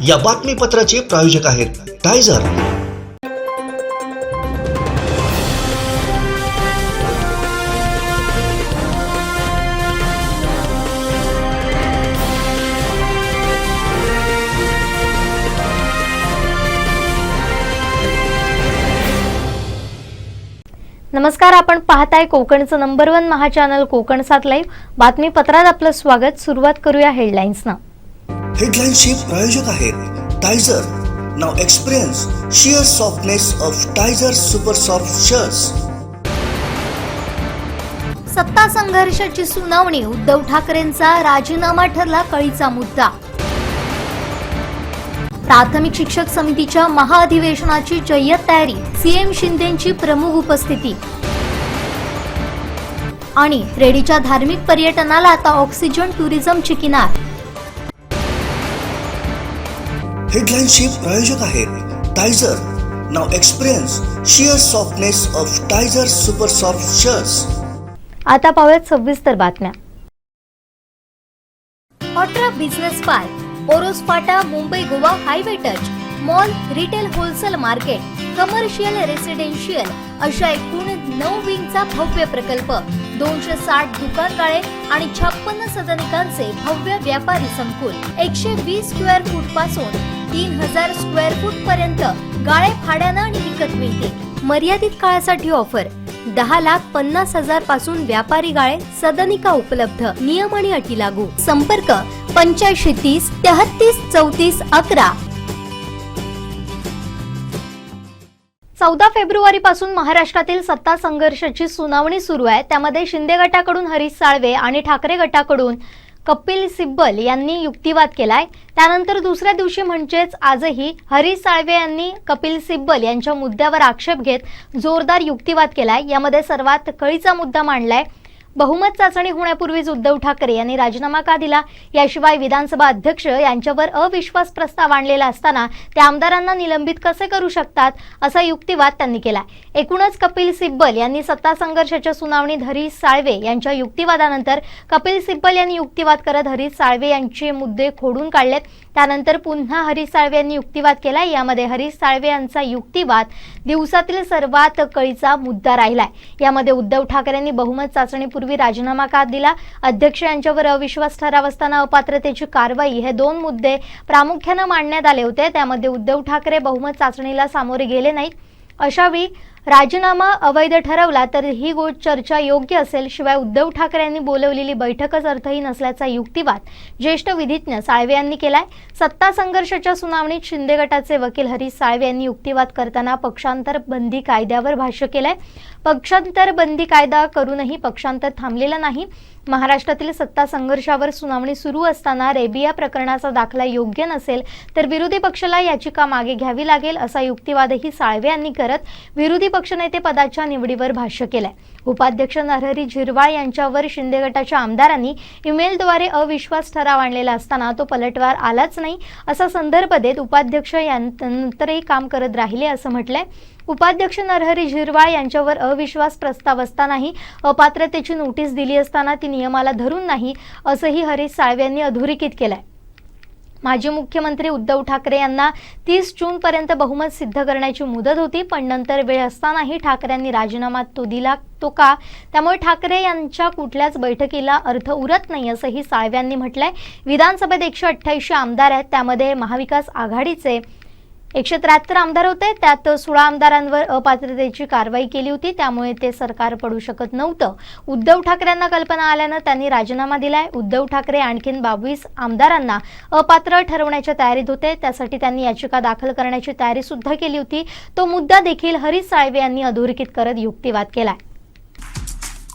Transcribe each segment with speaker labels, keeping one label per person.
Speaker 1: या बातमीपत्राचे प्रायोजक आहेत टायझर।
Speaker 2: नमस्कार, आपण पाहताय कोकणचं नंबर 1 महा चॅनल कोकण 7 लाईव्ह बातमीपत्रात आपलं स्वागत। सुरुवात करूया हेडलाईन्सना।
Speaker 1: हेडलाईन्सचे प्रायोजक आहेत टायझर। Now experience sheer softness of टायझर super soft shirts.
Speaker 2: सत्ता संघर्षाची सुनावणी, उद्धव ठाकरेंचा राजीनामा ठरला कळीचा मुद्दा। प्राथमिक शिक्षक समितीच्या महाअधिवेशनाची जय्यत तयारी, सीएम शिंदेंची प्रमुख उपस्थिती। आणि रेडीच्या धार्मिक पर्यटनाला आता ऑक्सिजन टुरिझमची किनार।
Speaker 1: हेडलाईन्सचे प्रायोजक आहेत टायझर। Now experience sheer softness of टायझर super soft shirts.
Speaker 2: आता पाहूयात सविस्तर बातम्या। ऑट्रा बिझनेस पार्क, ओरोस फाटा, Mumbai Goa highway touch, mall, retail wholesale market, commercial residential अशा एकूण 9 विंगचा भव्य प्रकल्प, 260 दुकानगाळे आणि 56 सदनिकांचे भव्य व्यापारी संकुल, 120 स्क्वेअर फूट पासून 3000 स्क्वेअर फूट पर्यंत गाळे भाड्यानं आणि विकत मिळते। मर्यादित काळासाठी ऑफर, 10,50,000 पासून व्यापारी गाळे, सदनिका उपलब्ध, नियम आणि अटी लागू। संपर्क 8530 33 34 11। 14 फेब्रुवारी पासून महाराष्ट्रातील सत्ता संघर्षाची सुनावणी सुरू आहे। त्यामध्ये शिंदे गटाकडून हरीश साळवे आणि ठाकरे गटाकडून कपिल सिब्बल यांनी युक्तिवाद केलाय। त्यानंतर दुसऱ्या दिवशी म्हणजेच आजही हरीश साळवे यांनी कपिल सिब्बल यांच्या मुद्द्यावर आक्षेप घेत जोरदार युक्तिवाद केलाय। यामध्ये सर्वात कळीचा मुद्दा मांडलाय, बहुमत चाचणी होण्यापूर्वीच उद्धव ठाकरे यांनी राजीनामा का दिला। याशिवाय विधानसभा अध्यक्ष यांच्यावर अविश्वास प्रस्ताव आणलेला असताना त्या आमदारांना निलंबित कसे करू शकतात, असा युक्तिवाद त्यांनी केला। एकूणच कपिल सिब्बल यांनी सत्ता संघर्षाच्या सुनावणीत हरीश साळवे यांच्या युक्तिवादानंतर कपिल सिब्बल यांनी युक्तिवाद करत हरीश साळवे यांचे मुद्दे खोडून काढलेत। त्यानंतर पुन्हा हरीश साळवे यांनी युक्तिवाद केला। यामध्ये हरीश साळवे यांचा युक्तिवाद दिवसातील सर्वात कळीचा मुद्दा राहिलाय। यामध्ये उद्धव ठाकरेंनी बहुमत चाचणीपूर्वी राजीनामा का दिला, अध्यक्ष यांच्यावर अविश्वास ठराव असताना अपात्रतेची कारवाई, हे 2 मुद्दे प्रामुख्याने मांडण्यात आले होते। त्यामध्ये उद्धव ठाकरे बहुमत चाचणीला सामोरे गेले नाहीत, अशावेळी राजीनामा अवैध ठरवला तर ही चर्चा योग्य असेल। शिवाय उद्धव ठाकरे यांनी बोलवलेली बैठकच अर्थहीन असल्याचा युक्तिवाद ज्येष्ठ विधिज्ञ साळवे यांनी केलाय। सत्ता संघर्षाच्या सुनावणीत शिंदे गटाचे वकील हरीश साळवे यांनी युक्तिवाद करताना पक्षांतर बंदी कायद्यावर भाष्य केलंय। पक्षांतर बंदी कायदा करूनही पक्षांतर थांबलेलं नाही। महाराष्ट्रातील सत्ता संघर्षावर सुनावणी सुरू असताना रेबिया प्रकरणाचा दाखला योग्य नसेल तर विरोधी पक्षाला याचिका मागे घ्यावी लागेल, असा युक्तिवादही साळवे यांनी करत विरोधी पक्षनेते पदाच्या निवडीवर भाष्य केलंय। उपाध्यक्ष नरहरी झिरवाळ यांच्यावर शिंदे गटाच्या आमदारांनी ईमेलद्वारे अविश्वास ठराव आणलेला असताना तो पलटवार आलाच नाही, असा संदर्भ देत उपाध्यक्ष यांनंतरही काम करत राहिले असं म्हटलंय। उपाध्यक्ष नरहरी झिरवाळ यांच्यावर अविश्वास प्रस्ताव असतानाही अपात्रतेची नोटीस दिली असताना ती नियमाला धरून नाही, असंही हरीश साळवे यांनी अधोरेखित केलंय। माजी मुख्यमंत्री उद्धव ठाकरे यांना 30 जून पर्यंत बहुमत सिद्ध करण्याची मुदत होती, पण नंतर वेळ असतानाही ठाकरेंनी राजीनामा दिला तो का? त्यामुळे ठाकरे यांच्या कुठल्याच बैठकीला अर्थ उरत नाही, असंही साळवे यांनी म्हटलंय। विधानसभेत 188 आमदार आहेत, त्यामध्ये महाविकास आघाडीचे 173 आमदार होते, त्यात 16 आमदारांवर अपात्रतेची कारवाई केली होती, त्यामुळे ते सरकार पडू शकत नव्हतं। उद्धव ठाकरेंना कल्पना आल्यानं त्यांनी राजीनामा दिलाय। उद्धव ठाकरे आणखीन 22 आमदारांना अपात्र ठरवण्याच्या तयारीत होते, त्यासाठी त्यांनी याचिका दाखल करण्याची तयारी सुद्धा केली होती। तो मुद्दा देखील हरीश साळवे यांनी अधोरेखित करत युक्तिवाद केलाय।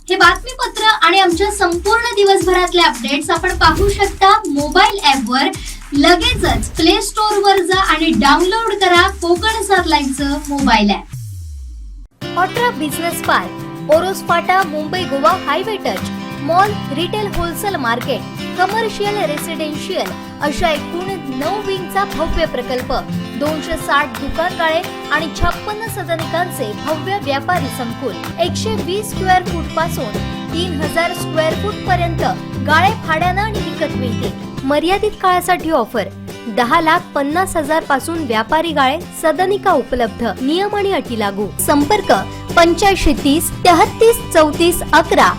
Speaker 3: हे बातमीपत्र आणि आमच्या संपूर्ण दिवसभरातले अपडेट्स आपण पाहू शकता मोबाईल ॲपवर। लगेचच प्ले स्टोअर वर जा आणि डाउनलोड करा कोकण 7 लाईव्हचं मोबाईल ॲप।
Speaker 2: ऑट्रा बिझनेस पार्क, ओरोस फाटा, Mumbai Goa highway touch, mall, retail wholesale market, commercial residential अशा एकूण 9 विंगचा भव्य प्रकल्प, 260 दुकानगाळे आणि 56 सदनिकांचे भव्य व्यापारी संकुल, 120 स्क्वेअर फूट पासून 3000 स्क्वेअर फूट पर्यंत गाळे भाड्यानं आणि विकत मिळते। मर्यादित काळासाठी ऑफर, 10,50,000 पासून व्यापारी गाळे सदनिका उपलब्ध. नियम आणि अटी लागू. संपर्क 8530 33 34 11.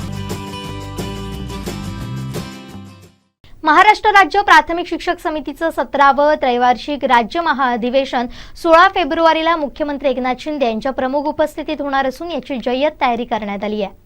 Speaker 2: महाराष्ट्र राज्य प्राथमिक शिक्षक समितीचं 17वं त्रैवार्षिक राज्य महाअधिवेशन 16 फेब्रुवारीला मुख्यमंत्री एकनाथ शिंदे यांच्या प्रमुख उपस्थितीत होणार असून याची जय्यत तयारी करण्यात आली आहे.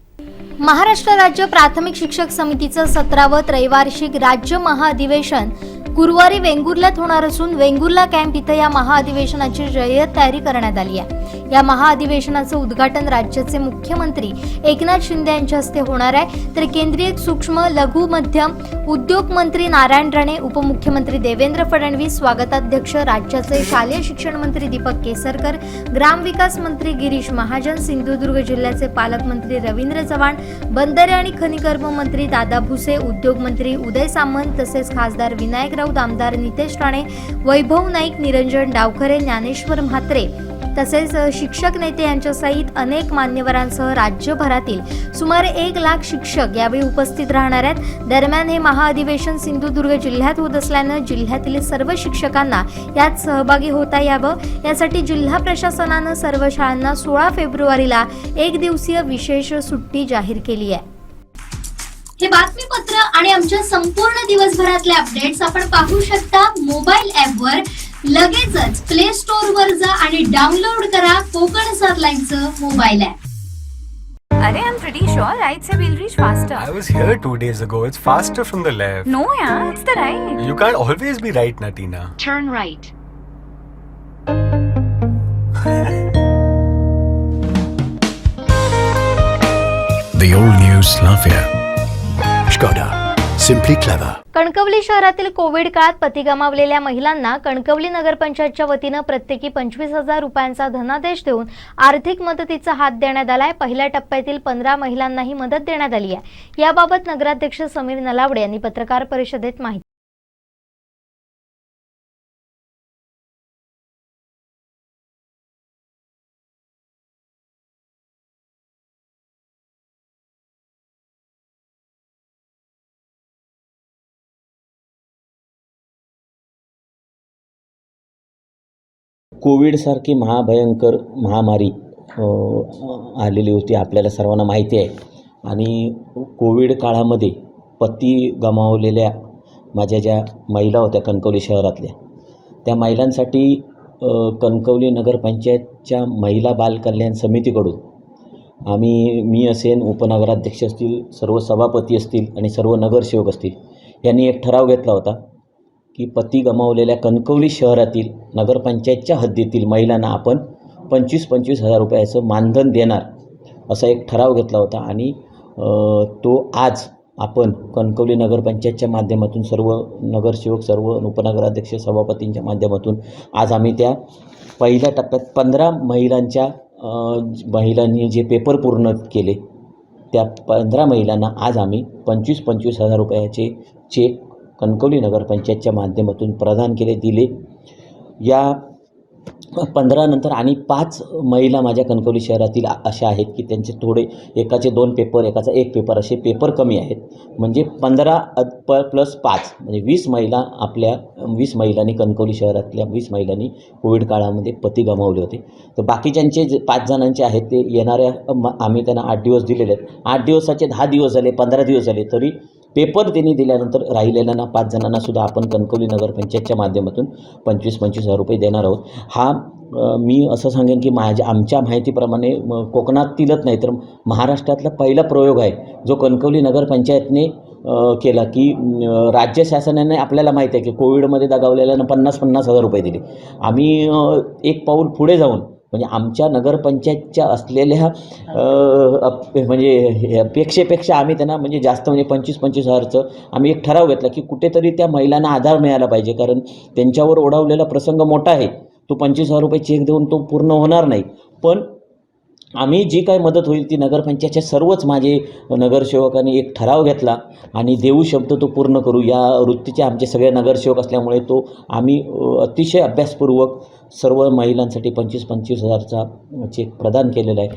Speaker 2: महाराष्ट्र राज्य प्राथमिक शिक्षक समितीचं 17वं त्रैवार्षिक राज्य महाअधिवेशन गुरुवारी वेंगुर्ल्यात होणार असून वेंगुर्ला कॅम्प इथं या महाअधिवेशनाची जय्यत तयारी करण्यात आली आहे. या महाअधिवेशनाचं उद्घाटन राज्याचे मुख्यमंत्री एकनाथ शिंदे यांच्या हस्ते होणार आहे, तर केंद्रीय सूक्ष्म लघु मध्यम उद्योग मंत्री नारायण राणे, उपमुख्यमंत्री देवेंद्र फडणवीस, स्वागताध्यक्ष राज्याचे शालेय शिक्षण मंत्री दीपक केसरकर, ग्रामविकास मंत्री गिरीश महाजन, सिंधुदुर्ग जिल्ह्याचे पालकमंत्री रवींद्र चव्हाण, बंदरे आणि खनिकर्म मंत्री दादा भुसे, उद्योग मंत्री उदय सामंत तसेच खासदार विनायक राऊत, आमदार नितेश राणे, वैभव नाईक, निरंजन डावखरे, ज्ञानेश्वर म्हात्रे तसेच शिक्षक नेते यांच्यासहित अनेक मान्यवरांसह राज्यभरातील सुमारे 1 लाख शिक्षक यावेळी उपस्थित राहणार आहेत. दरम्यान हे महाअधिवेशन सिंधुदुर्ग जिल्ह्यात होत असल्यानं जिल्ह्यातील सर्व शिक्षकांना यात सहभागी होता यावं यासाठी जिल्हा प्रशासनानं सर्व शाळांना 16 फेब्रुवारीला 1 दिवसीय विशेष सुट्टी जाहीर केली आहे.
Speaker 3: हे बातमीपत्र आणि आमच्या संपूर्ण दिवसभरातले अपडेट्स आपण पाहू शकता मोबाईल ॲपवर. लगेचच प्ले स्टोअर वर जा आणि डाउनलोड करा कोकण सातलाईनचं mobile app.
Speaker 4: Arey, I'm pretty sure right say we'll reach faster.
Speaker 5: I was here 2 days ago. It's faster from the left.
Speaker 4: No, yeah, it's the right.
Speaker 5: You can't always be right, Natina.
Speaker 4: Turn right.
Speaker 6: The all new Slavia. Skoda. Simply clever.
Speaker 2: Kankavli शहरातील Covid काळात पती गमावलेल्या महिलांना कणकवली नगरपंचायतच्या वतीनं प्रत्येकी 25,000 रुपयांचा धनादेश देऊन आर्थिक मदतीचा हात देण्यात आलाय. पहिल्या टप्प्यातील 15 महिलांनाही मदत देण्यात आली आहे. याबाबत नगराध्यक्ष समीर नलावडे यांनी पत्रकार परिषदेत माहिती
Speaker 7: कोविडसारखी महाभयंकर महामारी आलेली होती, आपल्याला सर्वांना माहिती आहे. आणि कोविड काळामध्ये पती गमावलेल्या माझ्या ज्या महिला होत्या कणकवली शहरातल्या, त्या महिलांसाठी कणकवली नगरपंचायतच्या महिला बाल कल्याण समितीकडून मी असेन, उपनगराध्यक्ष असतील, सर्व सभापती असतील आणि सर्व नगरसेवक असतील, यांनी एक ठराव घेतला होता की पती गमावलेल्या कणकवली शहरातील नगरपंचायतच्या हद्दीतील महिलांना आपण 25,000 रुपयाचं मानधन देणार असा एक ठराव घेतला होता. आणि तो आज आपण कणकवली नगरपंचायतच्या माध्यमातून सर्व नगरसेवक, सर्व उपनगराध्यक्ष, सभापतींच्या माध्यमातून आज आम्ही त्या पहिल्या टप्प्यात 15 महिलांनी जे पेपर पूर्ण केले त्या 15 महिलांना आज आम्ही 25,000 रुपयाचे चेक कणकवली नगरपंचायतच्या माध्यमातून प्रदान दिले. या 15 नंतर आणि 5 महिला माझ्या कणकवली शहरातील अशा आहेत की त्यांचे थोडे एकाचे 2 पेपर, एकाचा 1 पेपर असे पेपर कमी आहेत. म्हणजे 15 + 5 म्हणजे 20 महिला, आपल्या 20 महिलांनी, कणकवली शहरातल्या 20 महिलांनी कोविड काळामध्ये पती गमावले होते. तर बाकीच्यांचे जे 5 जणांचे आहेत ते येणाऱ्या आम्ही त्यांना 8 दिवस दिलेले आहेत. 8 दिवसाचे 10 दिवस झाले, 15 दिवस झाले, तरी पेपर त्यांनी दिल्यानंतर राहिलेल्यांना 5 जणांना सुद्धा आपण कणकवली नगरपंचायतच्या माध्यमातून 25,000 रुपये देणार आहोत. हा मी असं सांगेन की आमच्या माहितीप्रमाणे कोकणातीलच नाही तर महाराष्ट्रातला पहिला प्रयोग आहे जो कणकवली नगरपंचायतने केला की राज्य शासनाने, आपल्याला माहीत आहे की कोविडमध्ये दगावलेल्यांना 50,000 रुपये दिले. आम्ही एक पाऊल पुढे जाऊन म्हणजे आमच्या नगरपंचायतच्या असलेल्या म्हणजे अपेक्षेपेक्षा आम्ही त्यांना म्हणजे जास्त म्हणजे 25,000चं आम्ही एक ठराव घेतला की कुठेतरी त्या महिलांना आधार मिळाला पाहिजे, कारण त्यांच्यावर ओढावलेला प्रसंग मोठा आहे. तो 25,000 रुपये चेक देऊन तो पूर्ण होणार नाही. पण आम्ही जी काय मदत होईल ती नगरपंचायतच्या सर्वच माझे नगरसेवकांनी एक ठराव घेतला आणि देऊ शब्द तो पूर्ण करू या वृत्तीचे आमचे सगळे नगरसेवक असल्यामुळे तो आम्ही अतिशय अभ्यासपूर्वक सर्व महिलांसाठी 25,000चा चेक प्रदान केलेला आहे.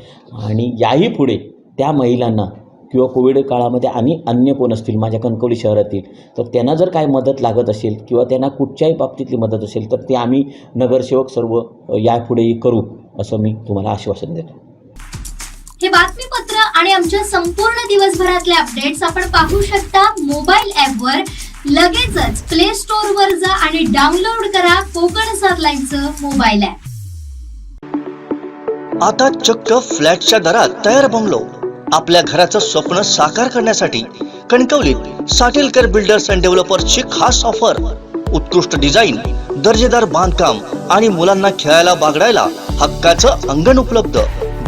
Speaker 7: आणि याही पुढे त्या महिलांना किंवा कोविड काळामध्ये आणि अन्य कोण असतील माझ्या कणकवली शहरातील, तर त्यांना जर काय मदत लागत असेल किंवा त्यांना कुठच्याही बाबतीतली मदत असेल तर ते आम्ही नगरसेवक सर्व यापुढेही करू, असं मी तुम्हाला आश्वासन देतो.
Speaker 3: हे बातमीपत्र आणि आमच्या संपूर्ण दिवसभरातले अपडेट्स आपण पाहू शकता मोबाईल ॲपवर. लगेचच प्ले स्टोअर वर जा आणि डाउनलोड करा कोकण 7 लाईव्हचं मोबाईल ॲप.
Speaker 1: आता चक्क फ्लॅटच्या दरात तयार बंगलो. आपल्या घराचं स्वप्न साकार करण्यासाठी कणकवलीत साटेलकर बिल्डर्स अँड डेव्हलपर्सची खास ऑफर. उत्कृष्ट डिझाईन, दर्जेदार बांधकाम आणि मुलांना खेळायला बागडायला हक्काचं अंगण उपलब्ध.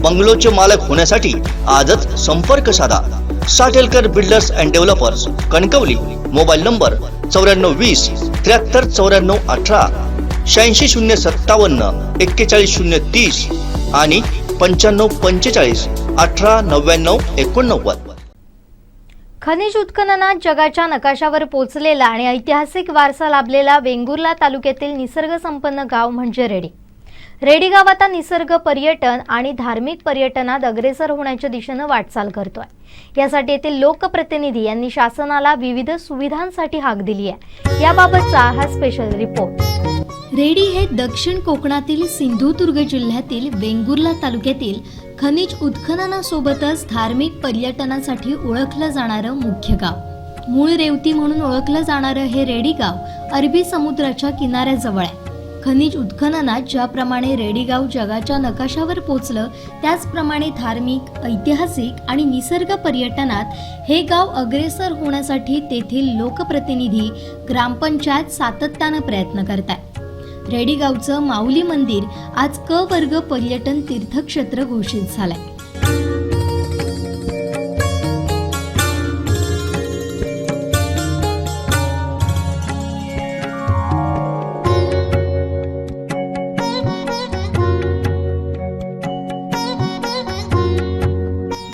Speaker 1: बंगलोचे मालक होण्यासाठी आजच संपर्क साधा. Satelkar builders and developers, Kankavli. Mobile number 9420 73 94 18, 86 057 41 030 आणि 95 45 18 99 89.
Speaker 2: खनिज उत्खननात जगाच्या नकाशावर पोचलेला आणि ऐतिहासिक वारसा लाभलेला वेंगुर्ला तालुक्यातील निसर्गसंपन्न गाव म्हणजे रेडी. रेडी गाव आता निसर्ग पर्यटन आणि धार्मिक पर्यटनात अग्रेसर होण्याच्या दिशेनं वाटचाल करतोय. यासाठी येथील लोकप्रतिनिधी यांनी शासनाला विविध सुविधांसाठी हाक दिली आहे. याबाबतचा हा स्पेशल रिपोर्ट.
Speaker 3: रेडी हे दक्षिण कोकणातील सिंधुदुर्ग जिल्ह्यातील वेंगुर्ला तालुक्यातील खनिज उत्खननासोबतच धार्मिक पर्यटनासाठी ओळखलं जाणारं मुख्य गाव. मूळ रेवती म्हणून ओळखलं जाणारं हे रेडी गाव अरबी समुद्राच्या किनाऱ्याजवळ आहे. खनिज उत्खननात ज्याप्रमाणे रेडी गाव जगाच्या नकाशावर पोचलं, त्याचप्रमाणे धार्मिक, ऐतिहासिक आणि निसर्ग पर्यटनात हे गाव अग्रेसर होण्यासाठी तेथील लोकप्रतिनिधी, ग्रामपंचायत सातत्यानं प्रयत्न करतात. रेडी गावचं माऊली मंदिर आज क वर्ग पर्यटन तीर्थक्षेत्र घोषित झालंय.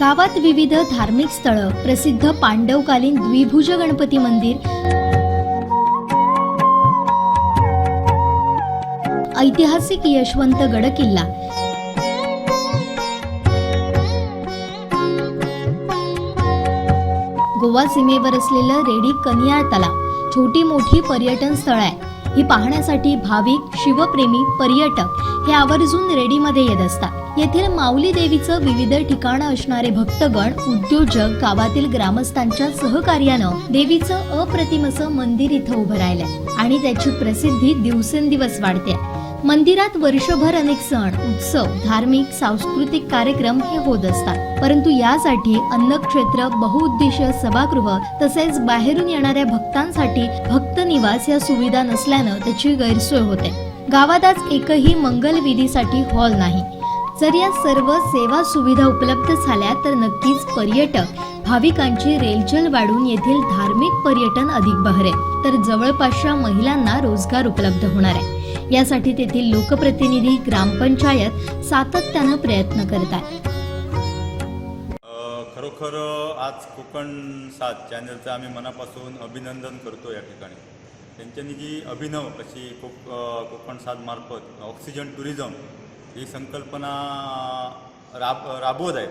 Speaker 3: गावात विविध धार्मिक स्थळं, प्रसिद्ध पांडवकालीन द्विभुज गणपती मंदिर, ऐतिहासिक यशवंत गड किल्ला, गोवा सीमेवर असलेलं रेडी कनियाळ तलाव छोटी मोठी पर्यटन स्थळ आहे. ही पाहण्यासाठी भाविक, शिवप्रेमी, पर्यटक हे आवर्जून रेडीमध्ये येत असतात. येथील माऊली देवीचं विविध ठिकाणं असणारे भक्तगण, उद्योजक, गावातील ग्रामस्थांच्या सहकार्यानं देवीचं अप्रतिम असं मंदिर इथं उभं राहिलंय आणि त्याची प्रसिद्धी दिवसेंदिवस वाढते. मंदिरात वर्षभर अनेक सण, उत्सव, धार्मिक, सांस्कृतिक कार्यक्रम हे होत असतात. परंतु यासाठी अन्नक्षेत्र, बहुउद्देशीय सभागृह तसेच बाहेरून येणाऱ्या भक्तांसाठी भक्त निवास या सुविधा नसल्यानं त्याची गैरसोय होते. गावात आज एकही मंगल विधीसाठी हॉल नाही. जर या सर्व सेवा सुविधा उपलब्ध झाल्या तर नक्कीच पर्यटक, भाविकांची रेलचेल वाढून येथील धार्मिक पर्यटन अधिक बहरेल, तर जवळपासच्या महिलांना रोजगार उपलब्ध होणार आहे. यासाठी तेथील लोकप्रतिनिधी, ग्रामपंचायत सातत्यानं प्रयत्न करतात.
Speaker 8: खरोखर आज कोकण 7 चॅनलचं आम्ही मनापासून अभिनंदन करतो. या ठिकाणी त्यांच्यानी जी अभिनव अशी कोकण 7 मार्फत ऑक्सिजन टुरिझम ही संकल्पना राबवत आहेत.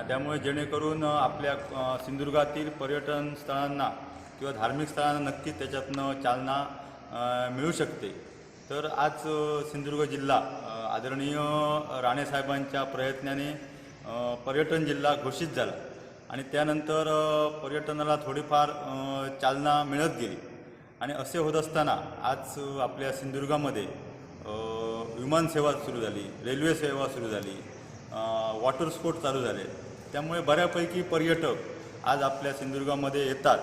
Speaker 8: त्यामुळे जेणेकरून आपल्या सिंधुदुर्गातील पर्यटन स्थळांना किंवा धार्मिक स्थळांना नक्कीच त्याच्यातनं चालना मिळू शकते. तर आज सिंधुदुर्ग जिल्हा आदरणीय राणेसाहेबांच्या प्रयत्नाने पर्यटन जिल्हा घोषित झाला आणि त्यानंतर पर्यटनाला थोडीफार चालना मिळत गेली. आणि असे होत असताना आज आपल्या सिंधुदुर्गामध्ये विमानसेवा सुरू झाली, रेल्वे सेवा सुरू झाली, वॉटर स्पोर्ट चालू झाले. त्यामुळे बऱ्यापैकी पर्यटक आज आपल्या सिंधुदुर्गामध्ये येतात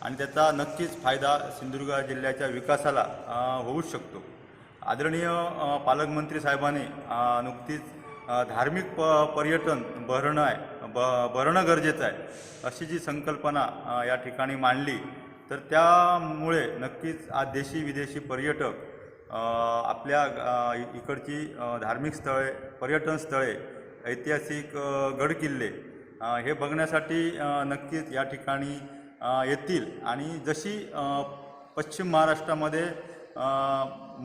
Speaker 8: आणि त्याचा नक्कीच फायदा सिंधुदुर्ग जिल्ह्याच्या विकासाला होऊ शकतो. आदरणीय पालकमंत्री साहेबांनी नुकतीच धार्मिक पर्यटन बहरणं गरजेचं आहे अशी जी संकल्पना या ठिकाणी मांडली, तर त्यामुळे नक्कीच आज देशी विदेशी पर्यटक आपल्या इकडची धार्मिक स्थळे, पर्यटन स्थळे, ऐतिहासिक गड किल्ले हे बघण्यासाठी नक्कीच या ठिकाणी येतील. आणि जशी पश्चिम महाराष्ट्रामध्ये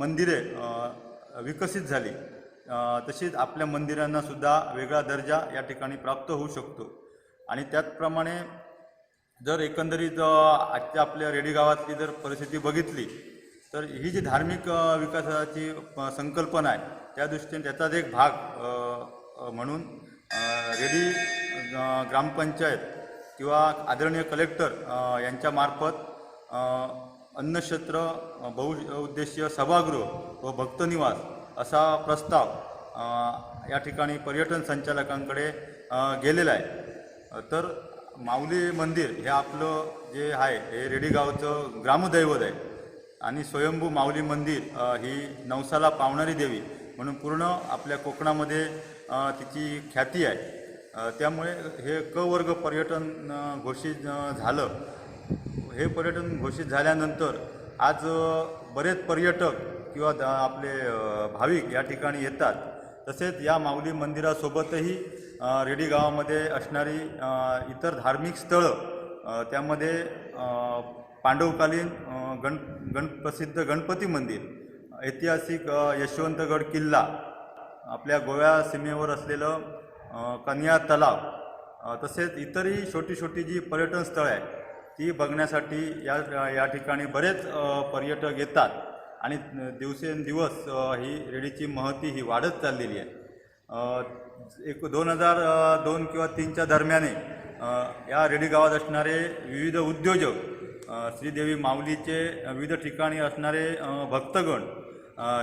Speaker 8: मंदिरे विकसित झाली तशीच आपल्या मंदिरांनासुद्धा वेगळा दर्जा या ठिकाणी प्राप्त होऊ शकतो. आणि त्याचप्रमाणे जर एकंदरीत आजच्या आपल्या रेडी गावातली जर परिस्थिती बघितली तर ही जी धार्मिक विकासाची संकल्पना आहे त्या दृष्टीने त्याचाच एक भाग म्हणून रेडी ग्रामपंचायत किंवा आदरणीय कलेक्टर यांच्यामार्फत अन्नक्षेत्र बहुउद्देशीय सभागृह व भक्तनिवास असा प्रस्ताव या ठिकाणी पर्यटन संचालकांकडे गेलेला आहे. तर माऊली मंदिर हे आपलं जे आहे हे रेडी गावचं ग्रामदैवत आहे आणि स्वयंभू माऊली मंदिर ही नवसाला पावणारी देवी म्हणून पूर्ण आपल्या कोकणामध्ये तिची ख्याती आहे. त्यामुळे हे क वर्ग पर्यटन घोषित झालं. हे पर्यटन घोषित झाल्यानंतर आज बरेच पर्यटक किंवा आपले भाविक या ठिकाणी येतात. तसेच या माऊली मंदिरासोबतही रेडी गावामध्ये असणारी इतर धार्मिक स्थळं त्यामध्ये पांडवकालीन प्रसिद्ध गणपती मंदिर, ऐतिहासिक यशवंतगड किल्ला, आपल्या गोव्या सीमेवर असलेलं कन्या तलाव, तसेच इतरही छोटी छोटी जी पर्यटन स्थळं आहेत ती बघण्यासाठी या ठिकाणी बरेच पर्यटक येतात आणि दिवसेंदिवस ही रेडीची महती ही वाढत चाललेली आहे. 2002 किंवा 3च्या दरम्याने या रेडी गावात असणारे विविध उद्योजक, श्रीदेवी माऊलीचे विविध ठिकाणी असणारे भक्तगण,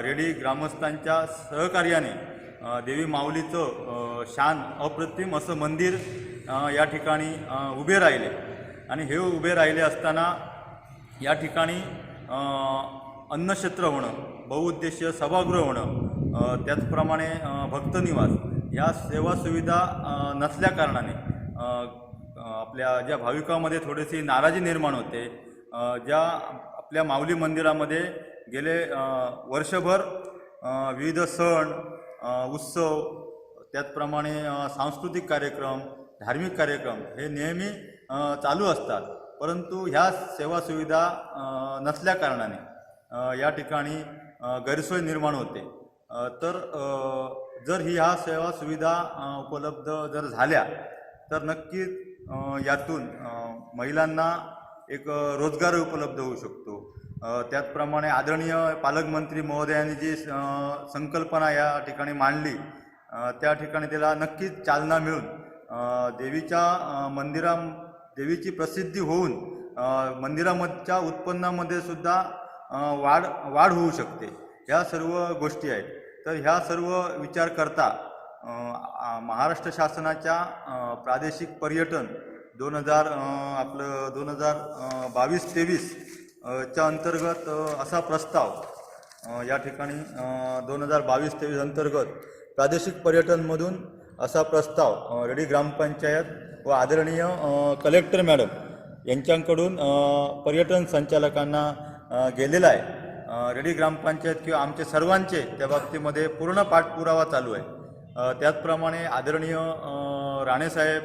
Speaker 8: रेडी ग्रामस्थांच्या सहकार्याने देवी माऊलीचं शान अप्रतिम असं मंदिर या ठिकाणी उभे राहिले. आणि हे उभे राहिले असताना या ठिकाणी अन्नक्षेत्र होणं, बहुउद्देशीय सभागृह होणं, त्याचप्रमाणे भक्तनिवास या सेवा सुविधा नसल्याकारणाने आपल्या ज्या भाविकांमध्ये थोडीशी नाराजी निर्माण होते. ज्या आपल्या माऊली मंदिरामध्ये गेले वर्षभर विविध सण उत्सव, त्याचप्रमाणे सांस्कृतिक कार्यक्रम, धार्मिक कार्यक्रम हे नेहमी चालू असतात, परंतु ह्या सेवा सुविधा नसल्याकारणाने या ठिकाणी गैरसोय निर्माण होते. तर जर ह्या सेवा सुविधा उपलब्ध जर झाल्या तर नक्कीच यातून महिलांना एक रोजगार उपलब्ध होऊ शकतो. त्याचप्रमाणे आदरणीय पालकमंत्री महोदयांनी जी संकल्पना या ठिकाणी मांडली त्या ठिकाणी त्याला नक्कीच चालना मिळून देवीच्या देवीची प्रसिद्धी होऊन मंदिरामधच्या उत्पन्नामध्ये सुद्धा वाढ होऊ शकते. ह्या सर्व गोष्टी आहेत. तर ह्या सर्व विचार करता महाराष्ट्र शासनाच्या प्रादेशिक पर्यटन 2022-23 च्या अंतर्गत असा प्रस्ताव या ठिकाणी 2022-23 अंतर्गत प्रादेशिक पर्यटनमधून असा प्रस्ताव रेडी ग्रामपंचायत व आदरणीय कलेक्टर मॅडम यांच्याकडून पर्यटन संचालकांना गेलेला आहे. रेडी ग्रामपंचायत किंवा आमचे सर्वांचे त्या बाबतीमध्ये पूर्ण पाठपुरावा चालू आहे. त्याचप्रमाणे आदरणीय राणेसाहेब,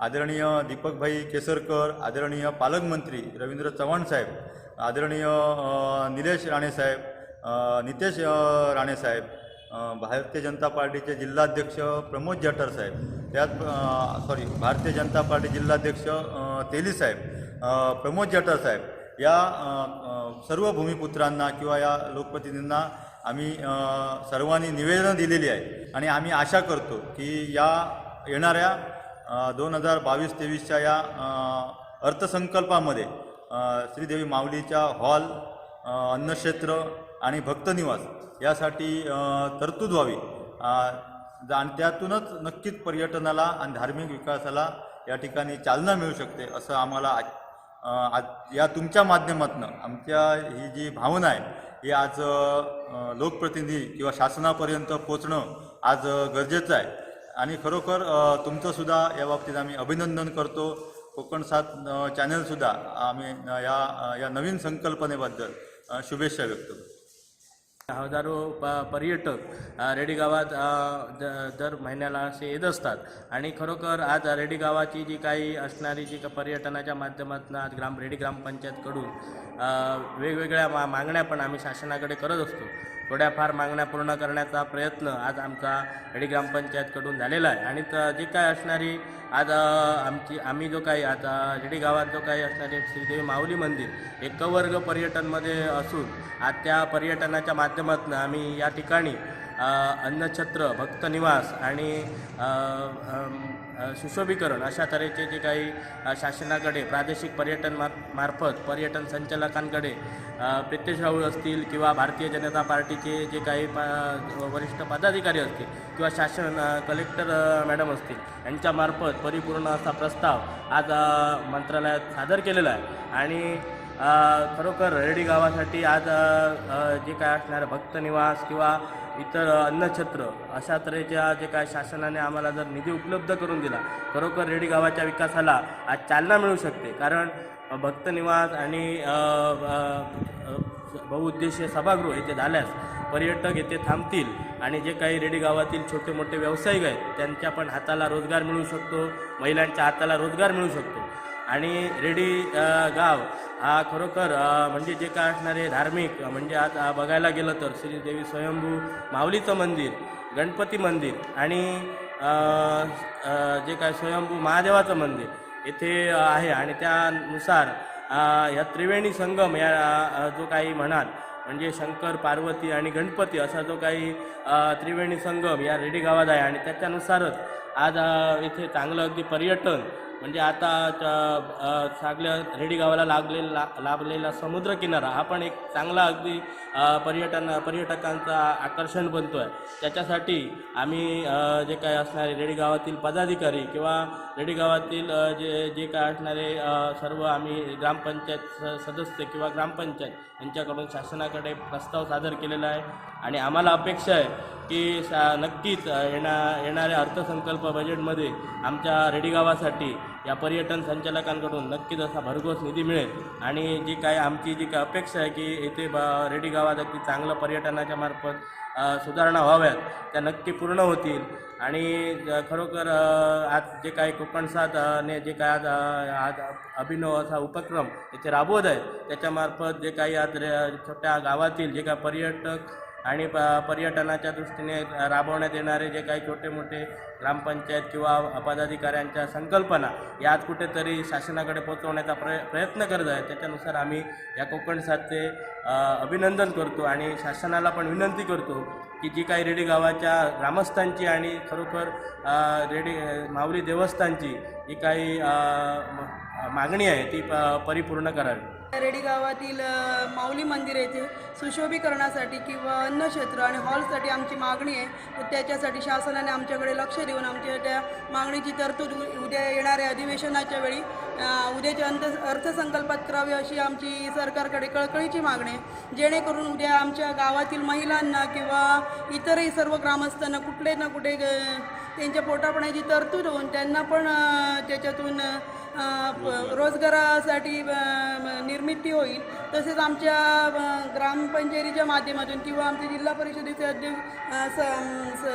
Speaker 8: आदरणीय दीपकभाई केसरकर, आदरणीय पालकमंत्री रवींद्र चव्हाण साहेब, आदरणीय निलेश राणेसाहेब, नितेश राणेसाहेब, भारतीय जनता पार्टीचे जिल्हाध्यक्ष प्रमोद जटर साहेब, भारतीय जनता पार्टी जिल्हाध्यक्ष तेली साहेब, प्रमोद जटर साहेब या सर्व भूमिपुत्रांना किंवा या लोकप्रतिनिधींना आम्ही सर्वांनी निवेदनं दिलेली आहे. आणि आम्ही आशा करतो की या येणाऱ्या 2022-23च्या या अर्थसंकल्पामध्ये श्रीदेवी माऊलीच्या हॉल, अन्नक्षेत्र आणि भक्तनिवास यासाठी तरतूद व्हावी आणि त्यातूनच नक्कीच पर्यटनाला आणि धार्मिक विकासाला या ठिकाणी चालना मिळू शकते असं आम्हाला या तुमच्या माध्यमातून आमच्या ही जी भावना आहे ही आज लोकप्रतिनिधी किंवा शासनापर्यंत पोचणं आज गरजेचं आहे. आणि खरोखर तुमचंसुद्धा या बाबतीत आम्ही अभिनंदन करतो. कोकण 7 चॅनलसुद्धा आम्ही या नवीन संकल्पनेबद्दल शुभेच्छा व्यक्त करतो.
Speaker 9: हजारो पर्यटक रेडी गावात दर महिन्याला असे येत असतात आणि खरोखर आज रेडी गावाची जी काही असणारी जी पर्यटनाच्या माध्यमातून आज रेडी ग्रामपंचायतकडून वेगवेगळ्या मागण्या पण आम्ही शासनाकडे करत असतो. थोड्याफार मागण्या पूर्ण करण्याचा प्रयत्न आज आमचा रेडी ग्रामपंचायतकडून झालेला आहे आणि जे काय असणारी आज आम्ही जो काही आता रेडी गावात जो काही असणारे श्रीदेवी माऊली मंदिर एक वर्ग पर्यटनमध्ये असून आज त्या पर्यटनाच्या माध्यमातून आम्ही या ठिकाणी अन्नछत्र, भक्त निवास आणि सुशोभीकरण अशा तऱ्हेचे जे काही शासनाकडे प्रादेशिक पर्यटन मार्फत पर्यटन संचालकांकडे प्रितेश राऊळ असतील किंवा भारतीय जनता पार्टीचे जे काही वरिष्ठ पदाधिकारी असतील किंवा शासन कलेक्टर मॅडम असतील यांच्यामार्फत परिपूर्ण असा प्रस्ताव आज मंत्रालयात सादर केलेला आहे आणि खरोखर रेडी गावासाठी आज जे काय असणारं भक्त निवास किंवा इतर अन्नछत्र अशा तऱ्हेच्या जे काय शासनाने आम्हाला जर निधी उपलब्ध करून दिला खरोखर रेडी गावाच्या विकासाला आज चालना मिळू शकते. कारण भक्त निवास आणि बहुउद्देशीय सभागृह येथे झाल्यास पर्यटक येथे थांबतील आणि जे काही रेडी गावातील छोटे मोठे व्यावसायिक आहेत त्यांच्या पण हाताला रोजगार मिळू शकतो, महिलांच्या हाताला रोजगार मिळू शकतो आणि रेडी गाव हा खरोखर म्हणजे जे काय असणारे धार्मिक म्हणजे आज बघायला गेलं तर श्रीदेवी स्वयंभू माऊलीचं मंदिर, गणपती मंदिर आणि जे काय स्वयंभू महादेवाचं मंदिर येथे आहे आणि त्यानुसार या त्रिवेणी संगम या जो काही म्हणाल म्हणजे शंकर, पार्वती आणि गणपती असा जो काही त्रिवेणी संगम या रेडी गावात आहे आणि त्याच्यानुसारच आज इथे चांगलं अगदी पर्यटन म्हणजे आता सगळ्या रेडी गावाला लाभलेला समुद्रकिनारा हा पण एक चांगला अगदी पर्यटकांचा आकर्षण बनतो आहे. त्याच्यासाठी आम्ही जे काय असणारे रेडी गावातील पदाधिकारी किंवा रेडी गावातील जे काय असणारे सर्व आम्ही ग्रामपंचायत सदस्य किंवा ग्रामपंचायत यांच्याकडून शासनाकडे प्रस्ताव सादर केलेला आहे आणि आम्हाला अपेक्षा आहे की नक्कीच येणाऱ्या अर्थसंकल्प बजेटमध्ये आमच्या रेडी गावासाठी या पर्यटन संचालकांकडून नक्कीच असा भरघोस निधी मिळेल आणि जी काय आमची जी काय अपेक्षा आहे की येथे रेडी गावात अगदी चांगलं पर्यटनाच्या मार्फत सुधारणा व्हाव्यात त्या नक्की पूर्ण होतील आणि खरोखर आज जे काही कोकणसाथने जे काय आज अभिनव असा उपक्रम इथे राबवत आहे त्याच्यामार्फत जे काही आज छोट्या गावातील जे काय पर्यटक आणि पर्यटनाच्या दृष्टीने राबवण्यात येणारे जे काही छोटे मोठे ग्रामपंचायत किंवा पदाधिकाऱ्यांच्या संकल्पना या आज कुठेतरी शासनाकडे पोहोचवण्याचा प्रयत्न करत आहे. त्याच्यानुसार आम्ही या कोकणसाथचे अभिनंदन करतो आणि शासनाला पण विनंती करतो की जी काही रेडी गावाच्या ग्रामस्थांची आणि खरोखर रेडी माऊली देवस्थानची जी काही मागणी आहे ती परिपूर्ण करावी.
Speaker 10: रेडी गावातील माऊली मंदिर येथे सुशोभीकरणासाठी किंवा अन्नक्षेत्र आणि हॉलसाठी आमची मागणी आहे तर त्याच्यासाठी शासनाने आमच्याकडे लक्ष देऊन आमच्या त्या मागणीची तरतूद उद्या येणाऱ्या अधिवेशनाच्या वेळी उद्याच्या अर्थसंकल्पात करावी अशी आमची सरकारकडे कळकळीची मागणी आहे जेणेकरून उद्या आमच्या गावातील महिलांना किंवा इतरही सर्व ग्रामस्थांना कुठले ना कुठे त्यांच्या पोटापाण्याची तरतूद होऊन त्यांना पण त्याच्यातून रोजगारासाठी निर्मिती होईल. तसेच आमच्या ग्रामपंचायतीच्या माध्यमातून किंवा आमच्या जिल्हा परिषदेचे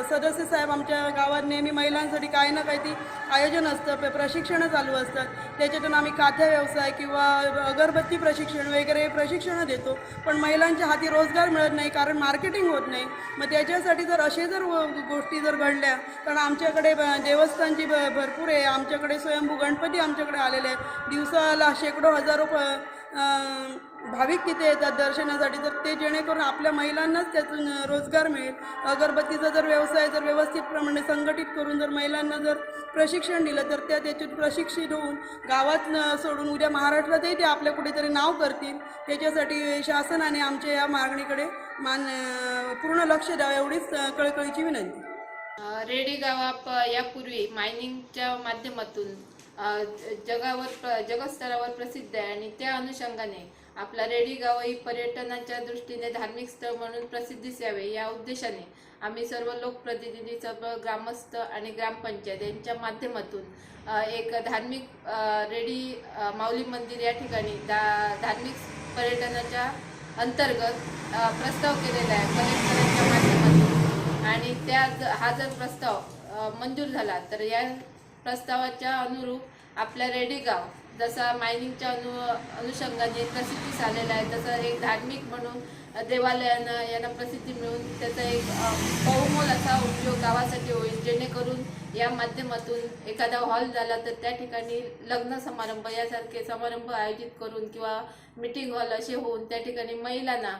Speaker 10: सदस्य साहेब आमच्या गावात नेहमी महिलांसाठी काही ना काही आयोजन असतं, प्रशिक्षणं चालू असतात. त्याच्यातून आम्ही काथ्या व्यवसाय किंवा अगरबत्ती प्रशिक्षण वगैरे प्रशिक्षणं देतो पण महिलांच्या हाती रोजगार मिळत नाही कारण मार्केटिंग होत नाही. मग त्याच्यासाठी जर असे जर गोष्टी जर घडल्या कारण आमच्याकडे देवस्थानची भरपूर आहे, आमच्याकडे स्वयंभू गणपती आमच्याकडे आलेले आहेत, दिवसाला शेकडो हजारो भाविक तिथे येतात दर्शनासाठी. तर ते जेणेकरून आपल्या महिलांनाच त्यातून रोजगार मिळेल. अगरबत्तीचा जर व्यवसाय जर व्यवस्थितप्रमाणे संघटित करून जर महिलांना जर प्रशिक्षण दिलं तर त्या त्याच्यात प्रशिक्षित होऊन गावात सोडून उद्या महाराष्ट्रातही ते आपल्या कुठेतरी नाव करतील. त्याच्यासाठी शासनाने आमच्या या मागणीकडे पूर्ण लक्ष द्यावं एवढीच कळकळीची विनंती.
Speaker 11: रेडी गावा यापूर्वी मायनिंगच्या माध्यमातून जगस्तरावर प्रसिद्ध आहे आणि त्या अनुषंगाने आपला रेडी गाव ही पर्यटनाच्या दृष्टीने धार्मिक स्थळ म्हणून प्रसिद्धीस यावे या उद्देशाने आम्ही सर्व लोकप्रतिनिधी, सर्व ग्रामस्थ आणि ग्रामपंचायत यांच्या माध्यमातून एक धार्मिक रेडी माऊली मंदिर या ठिकाणी धार्मिक पर्यटनाच्या अंतर्गत प्रस्ताव केलेला आहे कलेक्टरांच्या माध्यमातून आणि हा जर प्रस्ताव मंजूर झाला तर या प्रस्तावाच्या अनुरूप आपल्या रेडीगाव जसा मायनिंगच्या अनुषंगाने प्रसिद्धीस आलेला आहे तसं एक धार्मिक म्हणून देवालयानं यांना प्रसिद्धी मिळून त्याचा एक बहुमोल असा उपयोग गावासाठी होईल, जेणेकरून या माध्यमातून एखादा हॉल झाला तर त्या ठिकाणी लग्न समारंभ यासारखे समारंभ आयोजित करून किंवा मीटिंग हॉल असे होऊन त्या ठिकाणी महिलांना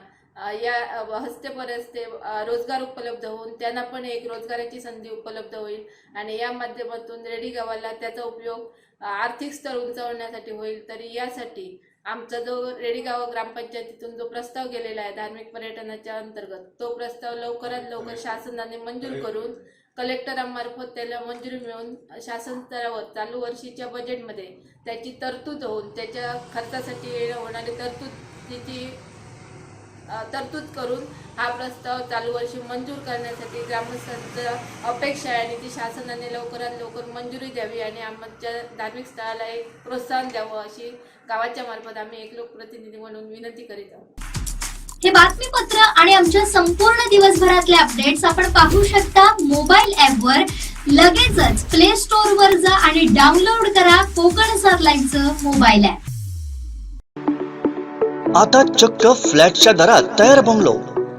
Speaker 11: या हस्तपरस्ते रोजगार उपलब्ध होऊन त्यांना पण एक रोजगाराची संधी उपलब्ध होईल आणि या माध्यमातून रेडी गावाला त्याचा उपयोग आर्थिक स्तर उंचावण्यासाठी होईल. तरी यासाठी आमचा जो रेडीगाव ग्रामपंचायतीतून जो प्रस्ताव गेलेला आहे धार्मिक पर्यटनाच्या अंतर्गत तो प्रस्ताव लवकरात लवकर शासनाने मंजूर करून कलेक्टरांमार्फत त्याला मंजुरी मिळून शासन स्तरावर चालू वर्षीच्या बजेटमध्ये त्याची तरतूद होऊन त्याच्या खर्चासाठी होणारी तरतूद करून हा प्रस्ताव चालू वर्षी मंजूर करण्यासाठी ग्रामस्थांचं अपेक्षा आहे आणि ती शासनाने लवकरात लवकर मंजुरी द्यावी आणि आमच्या धार्मिक स्थळाला एक प्रोत्साहन द्यावं अशी गावाच्या मार्फत आम्ही एक लोकप्रतिनिधी म्हणून विनंती करीत आहोत.
Speaker 3: हे बातमीपत्र आणि आमच्या संपूर्ण दिवसभरातले अपडेट्स आपण पाहू शकता मोबाईल ॲपवर. लगेचच प्ले स्टोअर वर जा आणि डाउनलोड करा कोकण सात मोबाईल ॲप.
Speaker 1: आता चक्क फ्लॅटच्या दरात तयार बंगलो.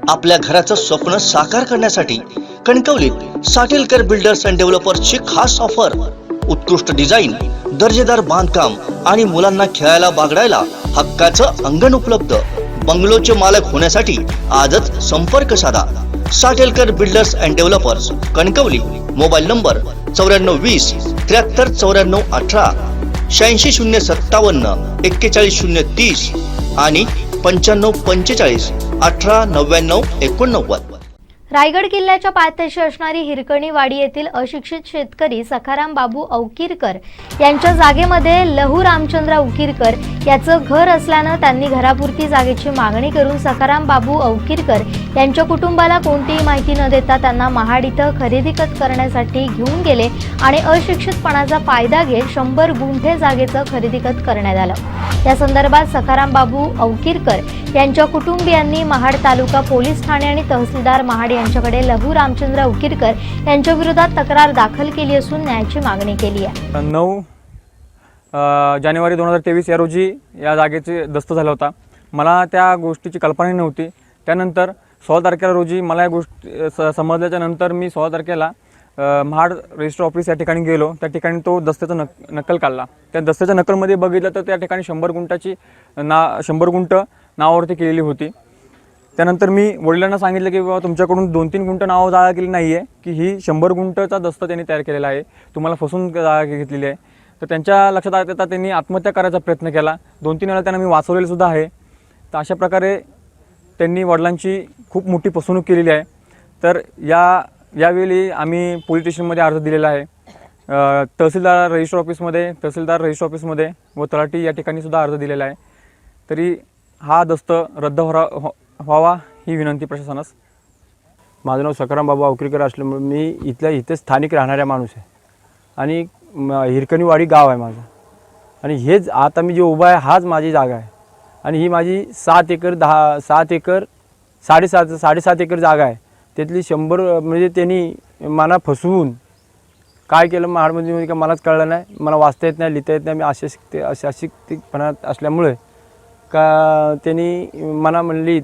Speaker 1: आपल्या घराचं स्वप्न साकार करण्यासाठी कणकवलीत साटेलकर बिल्डर्स अँड डेव्हलपर्सची खास ऑफर. उत्कृष्ट डिझाईन, दर्जेदार बांधकाम आणि मुलांना खेळायला बागडायला हक्काचं अंगण उपलब्ध. बंगलोचे मालक होण्यासाठी आजच संपर्क साधा. Satelkar builders and developers, Kankavli. Mobile number 9420 73 94 18, 86 057 41 030 आणि 95 45 18 99 89.
Speaker 2: रायगड किल्ल्याच्या पायथ्याशी असणारी हिरकणीवाडी येथील अशिक्षित शेतकरी सखाराम बाबू औकीरकर यांच्या जागेमध्ये लहू रामचंद्र औकीरकर याचं घर असल्यानं त्यांनी घरापुरती जागेची मागणी करून सखाराम बाबू औकीरकर यांच्या कुटुंबाला कोणतीही माहिती न देता त्यांना महाड इथं खरेदी खत करण्यासाठी घेऊन गेले आणि अशिक्षितपणाचा फायदा घेत 100 गुंठे जागेचं खरेदी खत करण्यात आलं. या संदर्भात सखाराम बाबू औकीरकर यांच्या कुटुंबियांनी महाड तालुका पोलीस ठाणे आणि तहसीलदार महाड यांच्याकडे लहू रामचंद्र औकीरकर यांच्या विरोधात तक्रार दाखल केली असून न्यायाची मागणी केली आहे.
Speaker 12: 9 जानेवारी 2023 या रोजी या जागेचे दस्त झाला होता. मला त्या गोष्टीची कल्पना नव्हती. त्यानंतर 16 तारखेला रोजी मला या गोष्टी समजल्याच्या नंतर मी 16 तारखेला महाड रजिस्टर ऑफिस या ठिकाणी गेलो. त्या ठिकाणी तो दस्त्याचा नकल काढला. त्या दस्त्याच्या नकलमध्ये बघितलं तर त्या ठिकाणी 100 गुंठाची 100 गुंठ नावावरती केलेली होती. त्यानंतर मी वडिलांना सांगितलं की बाबा तुमच्याकडून 2-3 गुंठ नाव जागा केली नाही आहे की ही 100 गुंठचा दस्त त्यांनी तयार केलेला आहे, तुम्हाला फसून जागा घेतलेली आहे. तर त्यांच्या लक्षात आलं येता त्यांनी आत्महत्या करायचा प्रयत्न केला. 2-3 वेळा त्यांना मी वाचवलेलं सुद्धा आहे. तर अशा प्रकारे त्यांनी वडिलांची खूप मोठी फसवणूक केलेली आहे. तर यावेळी आम्ही पोलीस स्टेशनमध्ये अर्ज दिलेला आहे. तहसीलदार रजिस्टर ऑफिसमध्ये व तलाठी या ठिकाणी सुद्धा अर्ज दिलेला आहे. तरी हा दस्त रद्द व्हावा ही विनंती प्रशासनास.
Speaker 13: माझं नाव सखाराम बाबू औकीरकर असल्यामुळे मी इथे स्थानिक राहणाऱ्या माणूस आहे आणि हिरकणीवाडी गाव आहे माझं. आणि हेच आता मी जे उभा आहे हाच माझी जागा आहे आणि ही माझी 7 एकर 7.5 एकर जागा आहे. त्यातली 100 म्हणजे त्यांनी मला फसवून काय केलं महाडमध्ये का मलाच कळलं नाही. मला वाचता येत नाही, लिहिता येत नाही. मी अशिक्षितपणा असल्यामुळे का त्यांनी मला म्हणली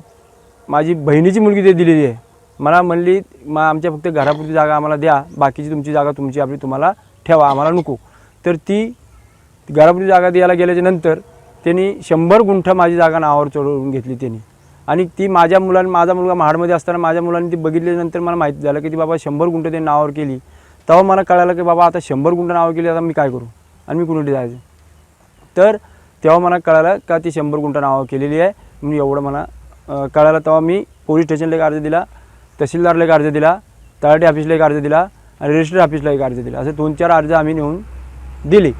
Speaker 13: माझी बहिणीची मुलगी ते दिलेली आहे. मला म्हणली आमच्या फक्त घरापुरती जागा आम्हाला द्या, बाकीची तुमची जागा तुमची आपली तुम्हाला ठेवा, आम्हाला नको. तर ती घरापुरती जागा द्यायला गेल्याच्या नंतर त्यांनी 100 गुंठ माझी जागा नावावर चढवून घेतली त्यांनी. आणि ती माझा मुलगा महाडमध्ये असताना माझ्या मुलांनी ती बघितल्यानंतर मला माहिती झालं की ती बाबा 100 गुंठ त्यांनी नावावर केली. तेव्हा मला कळालं की बाबा आता 100 गुंठ नावावर केली, आता मी काय करू आणि मी कुठे जायचं. तर तेव्हा मला कळालं का ती 100 गुंठ नावावर केलेली आहे. म्हणून एवढं मला कळालं. तेव्हा मी पोलीस स्टेशनला एक अर्ज दिला, तहसीलदारला एक अर्ज दिला, तलाठी ऑफिसला एक अर्ज दिला आणि रजिस्टर ऑफिसला एक अर्ज दिला. असे 2-4 अर्ज आम्ही नेऊन दिले.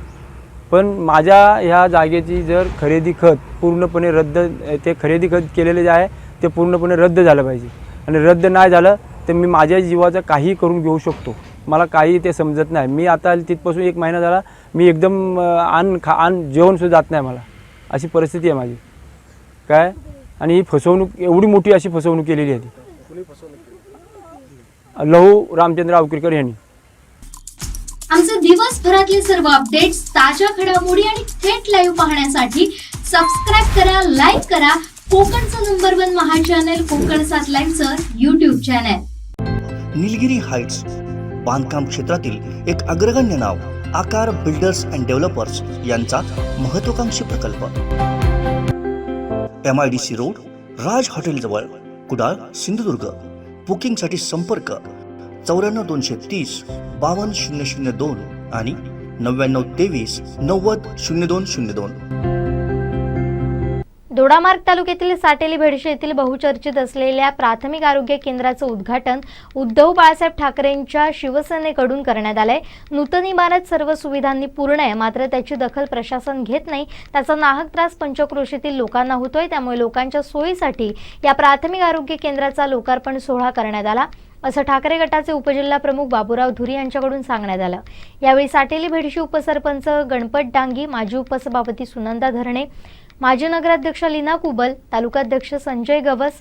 Speaker 13: पण माझ्या ह्या जागेची जर खरेदी खत पूर्णपणे ते खरेदी खत केलेले जे आहे ते पूर्णपणे रद्द झालं पाहिजे. आणि रद्द नाही झालं तर मी माझ्या जीवाचं काही करून घेऊ शकतो. मला काही ते समजत नाही. मी आता तिथपासून 1 महिना झाला मी एकदम जेवणसुद्धा जात नाही मला, अशी परिस्थिती आहे माझी काय. आणि ही फसवणूक एवढी मोठी अशी फसवणूक केलेली आहे ती लहू रामचंद्र अवकिरकर यांनी.
Speaker 3: आमचे दिवसभरातले सर्व अपडेट्स, ताज्या घडामोडी आणि थेट लाईव्ह पाहण्यासाठी सबस्क्राईब करा, लाईक करा कोकणचं नंबर 1 महा चॅनल कोकण 7 लाईव्हचं यूट्यूब चॅनल.
Speaker 1: निलगिरी हाइट्स बांधकाम क्षेत्रातील एक अग्रगण्य नाव आकार बिल्डर्स अँड डेव्हलपर्स यांचा महत्वाकांक्षी प्रकल्प. MIDC रोड, राज हॉटेल जवळ, कुडाळ, सिंधुदुर्ग. बुकिंगसाठी संपर्क 94 230 52 002 आणि 99 23 90 0202.
Speaker 2: दोडामार्ग तालुक्यातील साटेली भेडशे येथील बहुचर्चित असलेल्या प्राथमिक आरोग्य केंद्राचं उद्घाटन उद्धव बाळासाहेब ठाकरेंच्या शिवसेनेकडून करण्यात आलंय. नूतन इमारत सर्व सुविधांनी पूर्ण आहे, मात्र त्याची दखल प्रशासन घेत नाही. त्याचा नाहक त्रास पंचक्रोशीतील लोकांना होतोय. त्यामुळे लोकांच्या सोयीसाठी या प्राथमिक आरोग्य केंद्राचा लोकार्पण सोहळा करण्यात आला, असं ठाकरे गटाचे उपजिल्हा प्रमुख बाबूराव धुरी यांच्याकडून सांगण्यात आलं. यावेळी साटेली भेडशी उपसरपंच गणपत डांगी, माजी उपसभापती सुनंदा धरणे, माजी नगराध्यक्ष लीना कुबल, तालुकाध्यक्ष संजय गवस,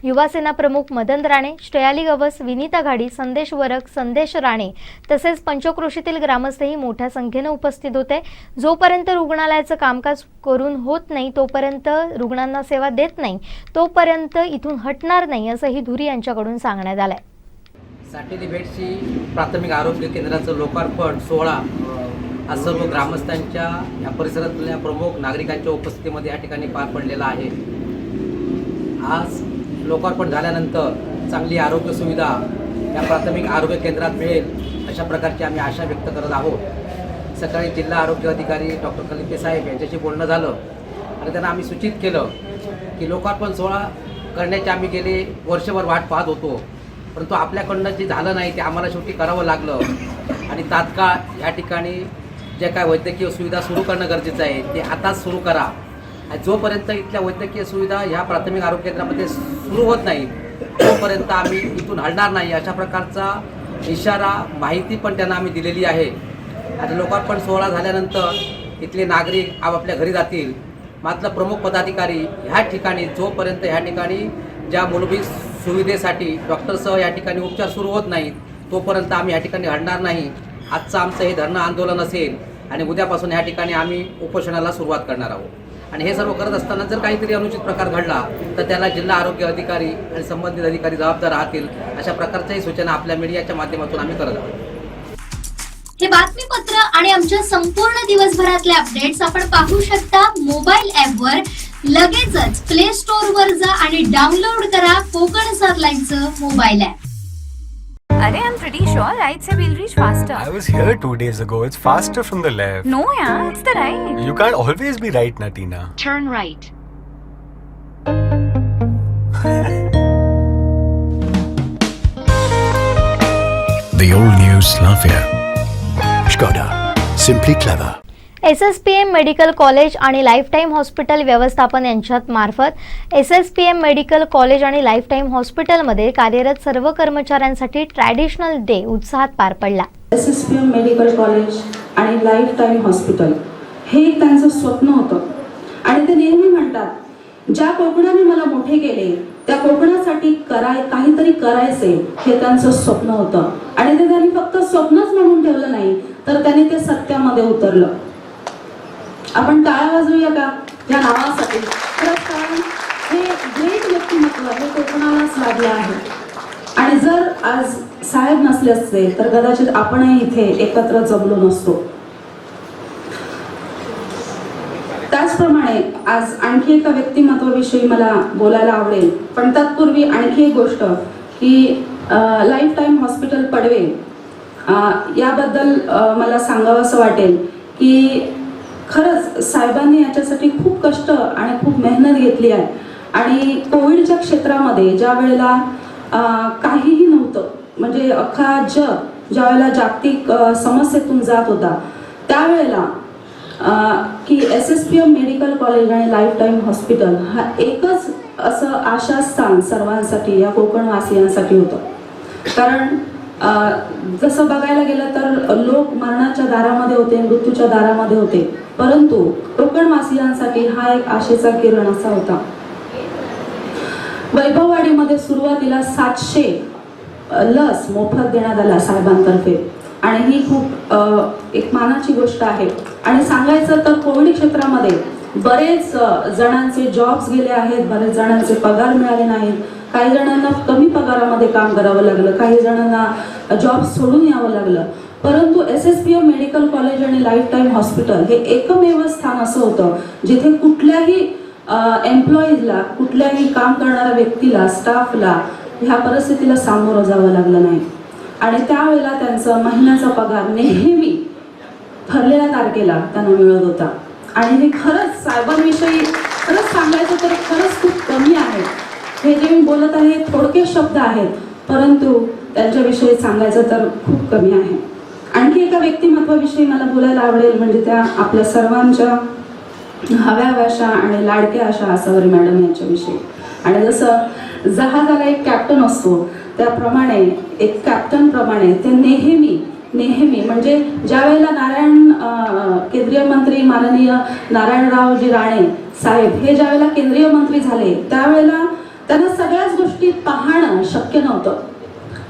Speaker 2: युवासेना प्रमुख मदन राणे, श्रेयाली गवस, विनीता घाडी, संदेश वरक, संदेश राणे तसेच पंचक्रोशीतील ग्रामस्थही मोठ्या संख्येने उपस्थित होते. जोपर्यंत रुग्णालयाचं कामकाज करून होत नाही, तोपर्यंत रुग्णांना सेवा देत नाही, तोपर्यंत इथून हटणार नाही, असंही धुरी यांच्याकडून सांगण्यात आलंय.
Speaker 14: साटेली भेडशी प्राथमिक आरोग्य केंद्राचं लोकार्पण सोहळा हा सर्व ग्रामस्थांच्या या परिसरातल्या प्रमुख नागरिकांच्या उपस्थितीमध्ये या ठिकाणी पार पडलेला आहे. आज लोकार्पण झाल्यानंतर चांगली आरोग्य सुविधा या प्राथमिक आरोग्य केंद्रात मिळेल अशा प्रकारची आम्ही आशा व्यक्त करत आहोत. सकाळी जिल्हा आरोग्य अधिकारी डॉक्टर खलिते साहेब यांच्याशी बोलणं झालं आणि त्यांना आम्ही सूचित केलं की लोकार्पण सोहळा करण्याची आम्ही गेले वर्षभर वाट पाहत होतो, परंतु आपल्याकडनं जे झालं नाही ते आम्हाला शेवटी करावं लागलं आणि तात्काळ या ठिकाणी जे काय वैद्यकीय सुविधा सुरू करणं गरजेचं आहे ते आताच सुरू करा. जोपर्यंत इथल्या वैद्यकीय सुविधा ह्या प्राथमिक आरोग्य केंद्रामध्ये सुरू होत नाही तोपर्यंत आम्ही इथून हलणार नाही, अशा प्रकारचा इशारा माहिती पण त्यांना आम्ही दिलेली आहे. आता लोकार्पण सोहळा झाल्यानंतर इथले नागरिक आपापल्या घरी जातील, मात्र प्रमुख पदाधिकारी ह्या ठिकाणी जोपर्यंत ह्या ठिकाणी ज्या मूलभूत सुविधेसाठी डॉक्टरसह या ठिकाणी उपचार सुरू होत नाहीत तोपर्यंत आम्ही या ठिकाणी हलणार नाही. आजचं आमचं हे धरणं आंदोलन असेल आणि उद्यापासून ह्या ठिकाणी आम्ही उपोषणाला सुरुवात करणार आहोत. आणि हे सर्व करत असताना जर काहीतरी अनुचित प्रकार घडला तर त्याला जिल्हा आरोग्य अधिकारी आणि संबंधित अधिकारी जबाबदार राहतील, अशा प्रकारच्याही सूचना आपल्या मीडियाच्या माध्यमातून आम्ही करत आहोत.
Speaker 3: हे बातमीपत्र आणि आमच्या संपूर्ण दिवसभरातले अपडेट्स आपण पाहू शकता मोबाईल ॲपवर. लगेचच प्ले स्टोअर वर जा आणि डाउनलोड करा कोकण 7 लाईव्हचं मोबाईल ॲप.
Speaker 4: अरे I'm pretty sure right say we'll reach faster.
Speaker 5: I was here 2 days ago. It's faster from the left.
Speaker 4: No यार, it's the right.
Speaker 5: You can't always be right, Natina.
Speaker 4: Turn right.
Speaker 6: The all-new Slavia. Skoda. Simply clever.
Speaker 2: SSPM medical college आणि lifetime hospital व्यवस्थापन यांच्यात मार्फत SSPM medical college आणि lifetime हॉस्पिटलमध्ये कार्यरत सर्व कर्मचाऱ्यांसाठी ट्रॅडिशनल डे उत्साहात पार पडला.
Speaker 10: SSPM मेडिकल कॉलेज आणि लाईफटाईम हॉस्पिटल हे त्यांचं स्वप्न होतं आणि ते नेहमी म्हणतात ज्या कोकणाने मला मोठे केले त्या कोकणासाठी काहीतरी करायचे हे त्यांचं स्वप्न होतं आणि ते त्यांनी फक्त स्वप्नच म्हणून ठेवलं नाही तर त्यांनी ते सत्यामध्ये उतरलं. आपण टाळ्या वाजवूया का या नावासाठी? कारण हे ग्रेट व्यक्तिमत्व हे कोकणालाच लाभलं आहे आणि जर आज साहेब नसले असते तर कदाचित आपणही इथे एकत्र जमलो नसतो. त्याचप्रमाणे आज आणखी एका व्यक्तिमत्वाविषयी मला बोलायला आवडेल, पण तत्पूर्वी आणखी एक गोष्ट की लाईफटाईम हॉस्पिटल पडवे याबद्दल मला सांगावंसं वाटेल की खरंच साहेबांनी याच्यासाठी खूप कष्ट आणि खूप मेहनत घेतली आहे आणि कोविडच्या क्षेत्रामध्ये ज्या वेळेला काहीही नव्हतं, म्हणजे अख्खा जग ज्या वेळेला जागतिक समस्येतून जात होता त्यावेळेला की SSPM मेडिकल कॉलेज आणि लाईफटाईम हॉस्पिटल हा एकच असं आशास्थान सर्वांसाठी या कोकणवासियांसाठी होतं. कारण जसं बघायला गेलं तर लोक मरणाच्या दारामध्ये होते, मृत्यूच्या दारामध्ये होते, परंतु कोकणवासियांसाठी हा एक आशेचा किरण असा होता. वैभववाडीमध्ये सुरुवातीला 700 लस मोफत देण्यात आला साहेबांतर्फे आणि ही खूप एक मानाची गोष्ट आहे. आणि सांगायचं तर कोविड क्षेत्रामध्ये बरेच जणांचे जॉब्स गेले आहेत, बरेच जणांचे पगार मिळाले नाहीत, काही जणांना कमी पगारामध्ये काम करावं लागलं, काही जणांना जॉब सोडून यावं लागलं. परंतु SSPM मेडिकल कॉलेज आणि लाईफ टाईम हॉस्पिटल हे एकमेव स्थान असं होतं जिथे कुठल्याही एम्प्लॉईजला, कुठल्याही काम करणाऱ्या व्यक्तीला, स्टाफला ह्या परिस्थितीला सामोरं जावं लागलं नाही. आणि त्यावेळेला त्यांचा महिन्याचा पगार नेहमी ठरलेल्या तारखेला त्यांना मिळत होता. आणि हे खरंच साहेबांविषयी खरंच सांगायचं तर खरंच खूप कमी आहे. हे जे मी बोलत आहे थोडके शब्द आहेत, परंतु त्यांच्याविषयी सांगायचं तर खूप कमी आहे. आणखी एका व्यक्तिमत्वाविषयी मला बोलायला आवडेल, म्हणजे त्या आपल्या सर्वांच्या हव्याशा आणि लाडक्या अशा आसावरी मॅडम यांच्याविषयी. आणि जसं जहाजाला एक कॅप्टन असतो त्याप्रमाणे एक कॅप्टन प्रमाणे ते नेहमी म्हणजे ज्या वेळेला केंद्रीय मंत्री माननीय नारायणरावजी राणे साहेब हे ज्या वेळेला केंद्रीय मंत्री झाले त्यावेळेला त्यांना सगळ्याच गोष्टी पाहणं शक्य नव्हतं.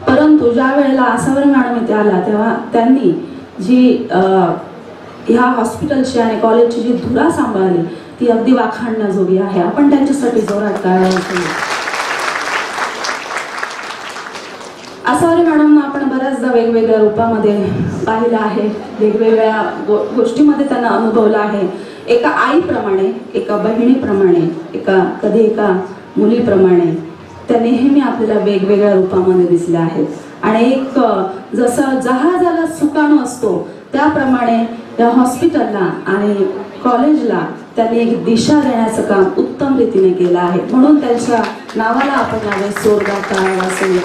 Speaker 10: परंतु ज्या वेळेला आसावरी मॅडम इथे आला तेव्हा त्यांनी जी ह्या हॉस्पिटलची आणि कॉलेजची जी धुरा सांभाळली ती अगदी वाखाणण्याजोगी आहे. आपण त्यांच्यासाठी जोरात टाळ्या वाजवूया. आसावरी मॅडमना आपण बऱ्याचदा वेगवेगळ्या रूपामध्ये पाहिलं आहे, वेगवेगळ्या गोष्टीमध्ये त्यांना अनुभवलं आहे. एका आईप्रमाणे, एका बहिणीप्रमाणे, कधी एका मुलीप्रमाणे त्या नेहमी आपल्याला वेगवेगळ्या रूपामध्ये दिसल्या आहेत. आणि एक जसं जहाजाला सुकाणू असतो त्याप्रमाणे या हॉस्पिटलला आणि कॉलेजला त्यांनी एक दिशा देण्याचं काम उत्तम रीतीने केलं आहे. म्हणून त्यांच्या नावाला आपण यावेळेस जोरदार टाळ्या वाजवूया.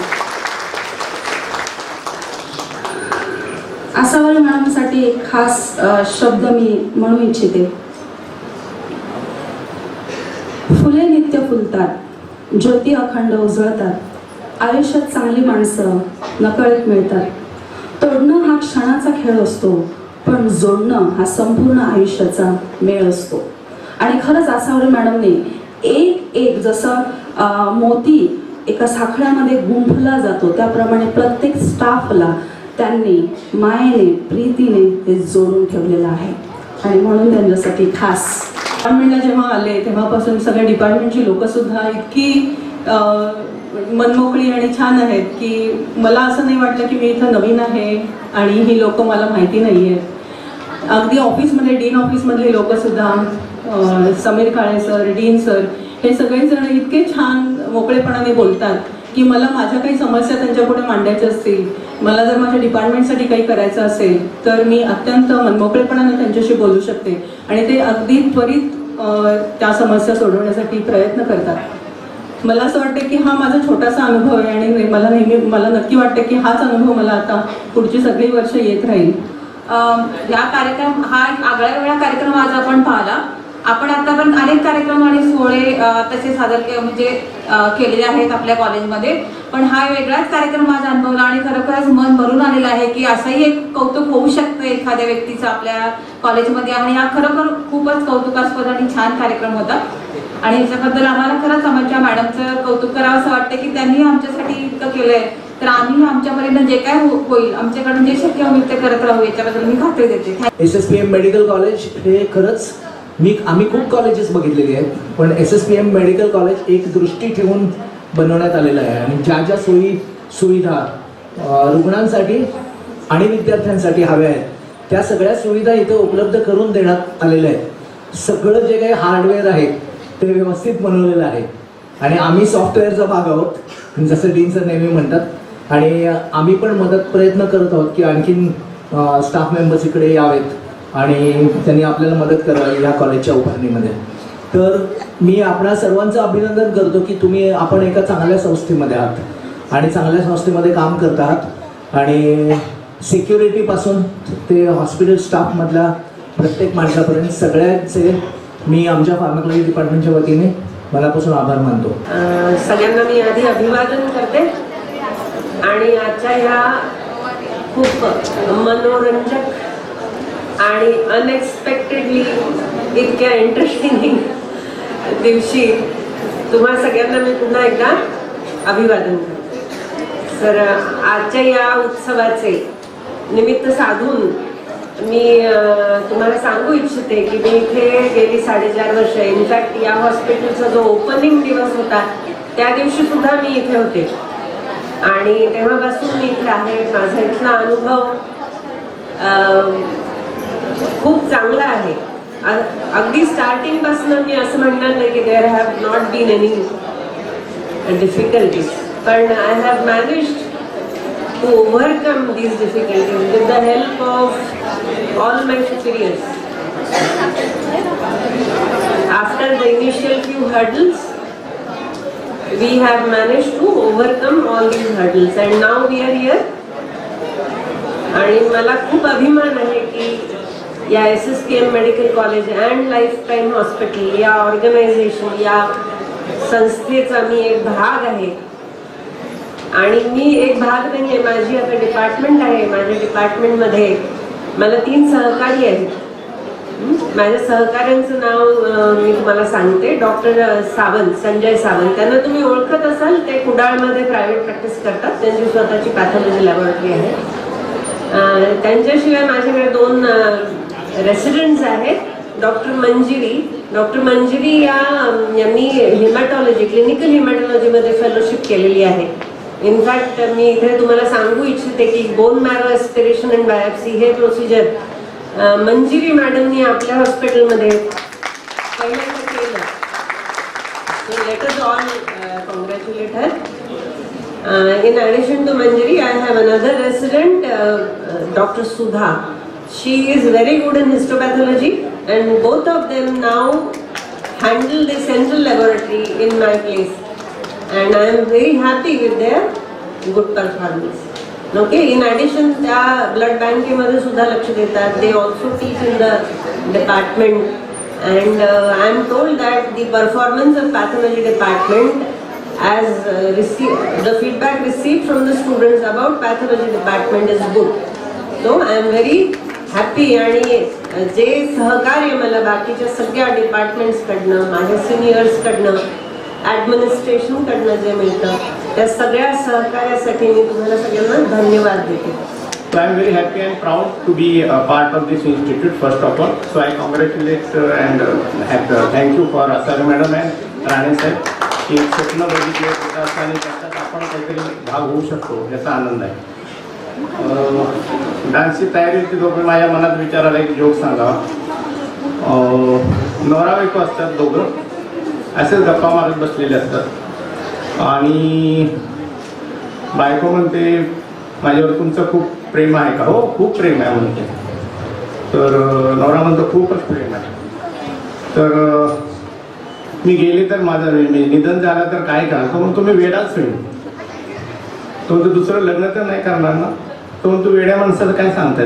Speaker 10: आसावरी मॅडमसाठी एक खास शब्द मी म्हणू इच्छिते. फुले नित्य फुलतात, ज्योती अखंड उजळतात, आयुष्यात चांगली माणसं नकळत मिळतात. तोडणं हा क्षणाचा खेळ असतो, पण जोडणं हा संपूर्ण आयुष्याचा मेळ असतो. आणि खरंच आसावरी मॅडमने एक जसं मोती एका साखळ्यामध्ये गुंफला जातो त्याप्रमाणे प्रत्येक स्टाफला त्यांनी मायेने, प्रीतीने ते जोडून ठेवलेलं आहे. आणि म्हणून त्यांच्यासाठी खास. डिपार्टमेंटला जेव्हा आले तेव्हापासून सगळ्या डिपार्टमेंटची लोकंसुद्धा इतकी मनमोकळी आणि छान आहेत की मला असं नाही वाटलं की मी इथं नवीन आहे आणि ही लोकं मला माहिती नाही आहेत. अगदी ऑफिसमध्ये डीन ऑफिसमधले लोकंसुद्धा समीर काळे सर, डीन सर हे सगळेजण इतके छान मोकळेपणाने बोलतात की मला माझ्या काही समस्या त्यांच्यापुढे मांडायच्या असतील, मला जर माझ्या डिपार्टमेंटसाठी काही करायचं असेल तर मी अत्यंत मनमोकळेपणाने त्यांच्याशी बोलू शकते आणि ते अगदी त्वरित त्या समस्या सोडवण्यासाठी प्रयत्न करतात. मला असं वाटतं की हा माझा छोटासा अनुभव आहे आणि मला नक्की वाटतं की हाच अनुभव मला आता पुढची सगळी वर्ष येत राहील.
Speaker 15: या कार्यक्रम हा एक आगळा वेगळा कार्यक्रम आज आपण पाहिला. आपण आतापर्यंत अनेक कार्यक्रम आणि सोहळे तसे सादर केलेले आहेत आपल्या कॉलेजमध्ये, पण हा वेगळाच कार्यक्रम आज अनुभवला आणि खरोखरच मन भरून आलेलं आहे की असंही एक कौतुक होऊ शकतं एखाद्या व्यक्तीचं आपल्या कॉलेजमध्ये. आणि हा खरोखर खूपच कौतुकास्पद आणि छान कार्यक्रम होता आणि ह्याच्याबद्दल आम्हाला खरंच आमच्या मॅडमचं कौतुक करावं असं वाटतं की त्यांनी आमच्यासाठी इतकं केलंय, तर आम्ही आमच्यापर्यंत जे काय होईल आमच्याकडून जे शक्य होईल ते करत राहू याच्याबद्दल मी खात्री देते.
Speaker 16: SSPM मेडिकल कॉलेज हे खरंच आम्ही खूप कॉलेजेस बघितलेली आहेत, पण SSPM मेडिकल कॉलेज एक दृष्टी ठेवून बनवण्यात आलेलं आहे आणि ज्या ज्या सुविधा रुग्णांसाठी आणि विद्यार्थ्यांसाठी हव्या आहेत त्या सगळ्या सुविधा इथे उपलब्ध करून देण्यात आलेल्या आहेत. सगळं जे काही हार्डवेअर आहे ते व्यवस्थित बनवलेलं आहे आणि आम्ही सॉफ्टवेअरचा भाग आहोत जसं डीन सर नेहमी म्हणतात आणि आम्ही पण प्रयत्न करत आहोत की आणखीन स्टाफ मेंबर्स इकडे यावेत आणि त्यांनी आपल्याला मदत करावी या कॉलेजच्या उभारणीमध्ये. तर मी आपणा सर्वांचं अभिनंदन करतो की आपण एका चांगल्या संस्थेमध्ये आहात आणि चांगल्या संस्थेमध्ये काम करत आहात आणि सिक्युरिटीपासून ते हॉस्पिटल स्टाफमधल्या प्रत्येक माणसापर्यंत सगळ्यांचे मी आमच्या फार्माकॉलॉजी डिपार्टमेंटच्या वतीने मनापासून आभार मानतो.
Speaker 15: सगळ्यांना मी आधी अभिवादन करते आणि आजच्या ह्या खूप मनोरंजक आणि अनएक्सपेक्टेडली इतक्या इंटरेस्टिंग दिवशी तुम्हा सगळ्यांना मी पुन्हा एकदा अभिवादन करते. सर, आजच्या या उत्सवाचे निमित्त साधून मी तुम्हाला सांगू इच्छिते की मी इथे गेली 4.5 वर्ष, इनफॅक्ट या हॉस्पिटलचा जो ओपनिंग दिवस होता त्या दिवशी सुद्धा मी इथे होते आणि तेव्हापासून मी इथे आहे. माझा इथला अनुभव खूप चांगला आहे. अगदी स्टार्टिंगपासून मी असं म्हणणार नाही की there have not been any difficulties, पण I have managed to overcome these difficulties with the help of all my superiors. After the initial few hurdles, we have managed to overcome all these hurdles and now we are here. आणि मला खूप अभिमान आहे की या SSPM medical college and lifetime hospital या organisation, या संस्थेचा मी एक भाग आहे. आणि मी एक भाग नाही आहे, माझी आता डिपार्टमेंट आहे. माझ्या डिपार्टमेंटमध्ये मला 3 सहकारी आहेत. माझ्या सहकाऱ्यांचं नाव मी तुम्हाला सांगते. डॉक्टर सावंत, संजय सावंत, त्यांना तुम्ही ओळखत असाल. ते कुडाळमध्ये प्रायव्हेट प्रॅक्टिस करतात. त्यांची स्वतःची पॅथॉलॉजी लॅबोरेटरी आहे. त्यांच्याशिवाय माझ्याकडे 2 रेसिडेंट्स आहेत. डॉक्टर मंजिरी यांनी हेमॅटॉलॉजी, क्लिनिकल हेमॅटॉलॉजीमध्ये फेलोशिप केलेली आहे. इनफॅक्ट मी इथे तुम्हाला सांगू इच्छिते की bone marrow aspiration and biopsy हे प्रोसिजर मंजिरी मॅडमनी आपल्या हॉस्पिटलमध्ये पहिल्यांदा केलं. So let us all congratulate her. In addition to Manjari, I have another resident, Dr. Sudha. She is very good in histopathology and both of them now handle the central laboratory in my place. And I am very happy with their good performance. Okay, in addition, त्या blood बँकेमध्ये सुद्धा लक्ष देतात. They also teach in the department and I am told that the performance of pathology department as the feedback received from the students about pathology department is good. So I am very happy. आणि जे सहकार्य मला बाकीच्या सगळ्या departments कडनं, माझ्या seniors कडनं, administration कडनं जे मिळतं त्या सगळ्या सहकार्यासाठी मी तुम्हाला सगळ्यांना धन्यवाद देते.
Speaker 17: So I am very happy and proud to be a part of this institute first of all. So I congratulate and thank you for Asar madam and Rane sir. की एक स्वप्न बघितले आणि त्याच्यात आपण काहीतरी भाग होऊ शकतो याचा आनंद आहे. डान्सची तयारी होती दोघं माझ्या मनात विचार आला एक जोक सांगावा. नवरा बायको असतात दोघं, असेच गप्पा मारत बसलेले असतात आणि बायको म्हणते माझ्यावर तुमचं खूप प्रेम आहे का? हो खूप प्रेम आहे म्हणते. तर नवरा म्हणतो खूपच प्रेम आहे. तर मी गेले तर माझं निधन झालं तर काय करा? तो म्हणतो मी वेडाच होईल. तो म्हणतो दुसरं लग्न तर नाही करणार ना? तो म्हणतो वेड्या माणसाचं काय सांगता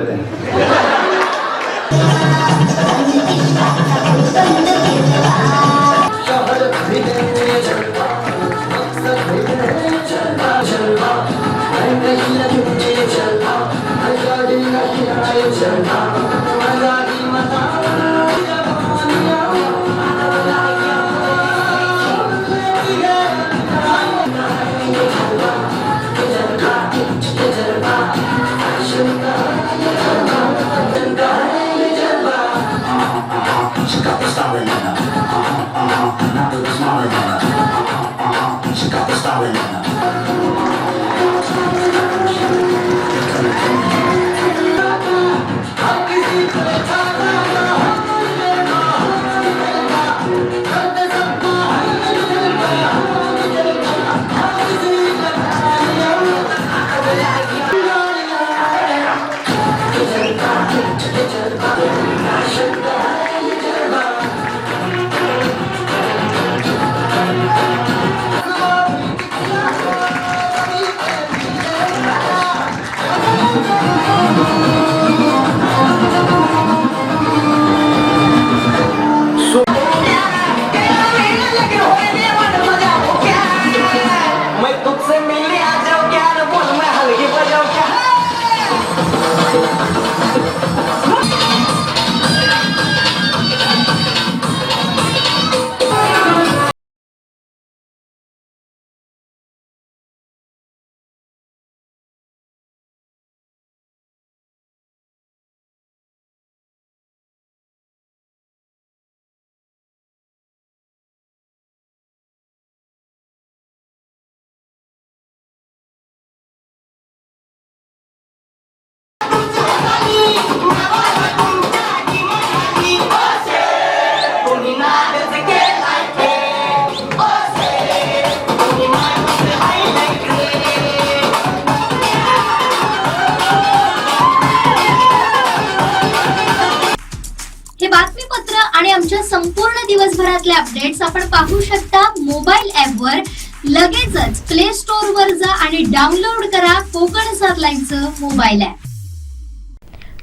Speaker 3: दिवसभरातले अपडेट्स आपण पाहू शकता मोबाईल ऍपवर. लगेचच प्ले स्टोअर वर जा आणि डाउनलोड करा कोकण 7 लाईव्हचं मोबाईल ऍप.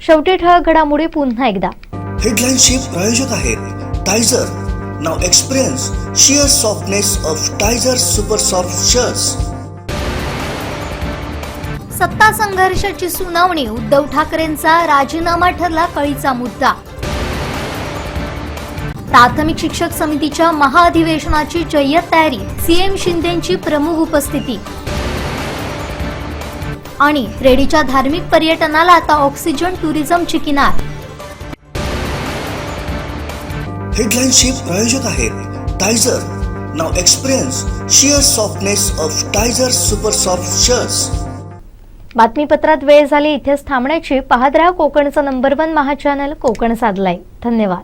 Speaker 2: शेवटी ठळक घडामोडी पुन्हा एकदा.
Speaker 1: हेडलाईन्सचे प्रायोजक आहेत Tiger. Now experience sheer softness of Tiger Super Soft Shirts.
Speaker 2: सत्ता संघर्षाची सुनावणी, उद्धव ठाकरेंचा राजीनामा ठरला कळीचा मुद्दा. प्राथमिक शिक्षक समितीच्या महाअधिवेशनाची जय्यत तयारी, सीएम शिंदेंची प्रमुख उपस्थिती. आणि रेडीच्या धार्मिक पर्यटनाला आता ऑक्सिजन टुरिझमची किनार.
Speaker 1: हेडलाईन्सचे प्रायोजक आहेत Tiger. Now experience sheer softness of Tiger Super Soft Shirts.
Speaker 2: बातमीपत्रात वेळ झाली इथेच थांबण्याची. पाहत राहा कोकणचं नंबर 1 महा चॅनल कोकण 7 लाईव्ह. धन्यवाद.